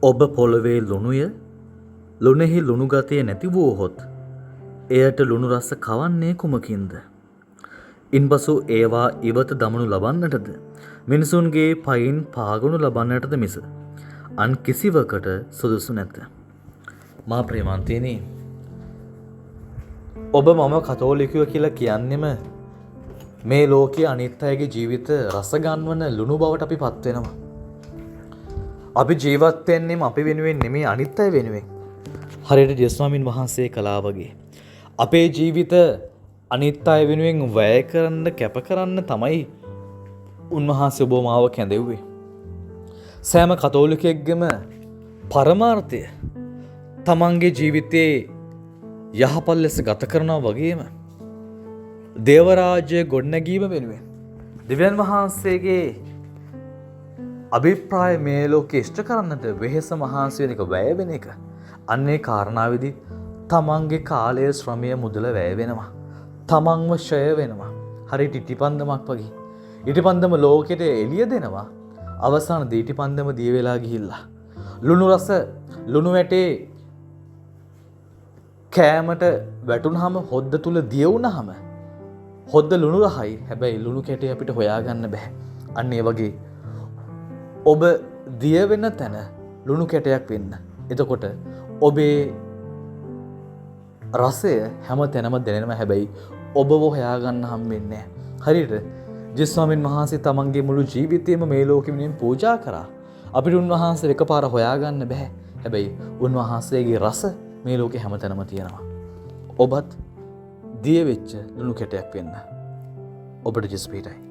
ඔබ පොළවේ ලුණුය ලුණෙහි ලුණු ගතිය නැති වූහොත් එයට ලුණු රස කවන්නේ කුමකින්ද? ඉන්පසු ඒවා ඉවත දමනු ලබන්නටද මිනිසුන්ගේ පයින් පාගනු ලබන්නටද මිස අන් කිසිවකට සුදුසු නැත. මා ප්‍රේමන්තිනි, ඔබ මම කතෝලිකයෝ කියලා කියන්නෙම මේ ලෝකයේ අනිත් අයගේ ජීවිත රස ගන්වන ලුණු බවට අපි පත් වෙනවා. අපි ජීවත් වෙන්නෙම අපි වෙනුවෙන් නෙමෙයි අනිත් අය වෙනුවෙන්. හරියට ජේසුස්වාමින් වහන්සේ කළා වගේ අපේ ජීවිත අනිත් අය වෙනුවෙන් වැය කරන්න කැප කරන්න තමයි උන්වහන්සේ ඔබ මාව කැඳෙව්වේ. සෑම කතෝලිකයෙක්ගේම පරමාර්ථය තමන්ගේ ජීවිතයේ යහපත් ලෙස ගත කරනවා වගේම දේවරාජ්‍ය ගොඩනැගීම වෙනුවෙන් දෙවියන් වහන්සේගේ අභිප්‍රාය මේ ලෝකෙ ඉෂ්ට කරන්නට වෙහෙස මහන්සි වෙන එක වැය වෙන එක. අන්නේ කාරණාවේදී තමන්ගේ කාලය ශ්‍රමය මුදල වැය වෙනවා. තමන්ව ෂය වෙනවා. හරියට ඉටිපන්දමක් වගේ. ඉටිපන්දම ලෝකෙට එළිය දෙනවා. අවසානයේ ඉටිපන්දම දිය වෙලා ගිහිල්ලා. ලුණු රස ලුණු වැටේ කෑමට වැටුනහම හොද්ද තුල දිය වුණහම හොද්ද ලුණු රහයි. හැබැයි ලුණු කැටේ අපිට හොයාගන්න බෑ. අන්න ඒ වගේ ඔබ දිය වෙන තැන ලුණු කැටයක් වෙන්න. එතකොට ඔබේ රසය හැම තැනම දැනෙනවා. හැබැයි ඔබව හොයාගන්න හම්බෙන්නේ නැහැ. හරියට ජේසුස්වාමීන් වහන්සේ තමන්ගේ මුළු ජීවිතේම මේ ලෝකෙ වෙනුවෙන් පූජා කරා. අපිට උන්වහන්සේ එකපාර හොයාගන්න බෑ. හැබැයි උන්වහන්සේගේ රස මේ ලෝකෙ හැම තැනම තියෙනවා. ඔබත් දිය වෙච්ච ලුණු කැටයක් වෙන්න. ඔබට ජෙස් පිටයි.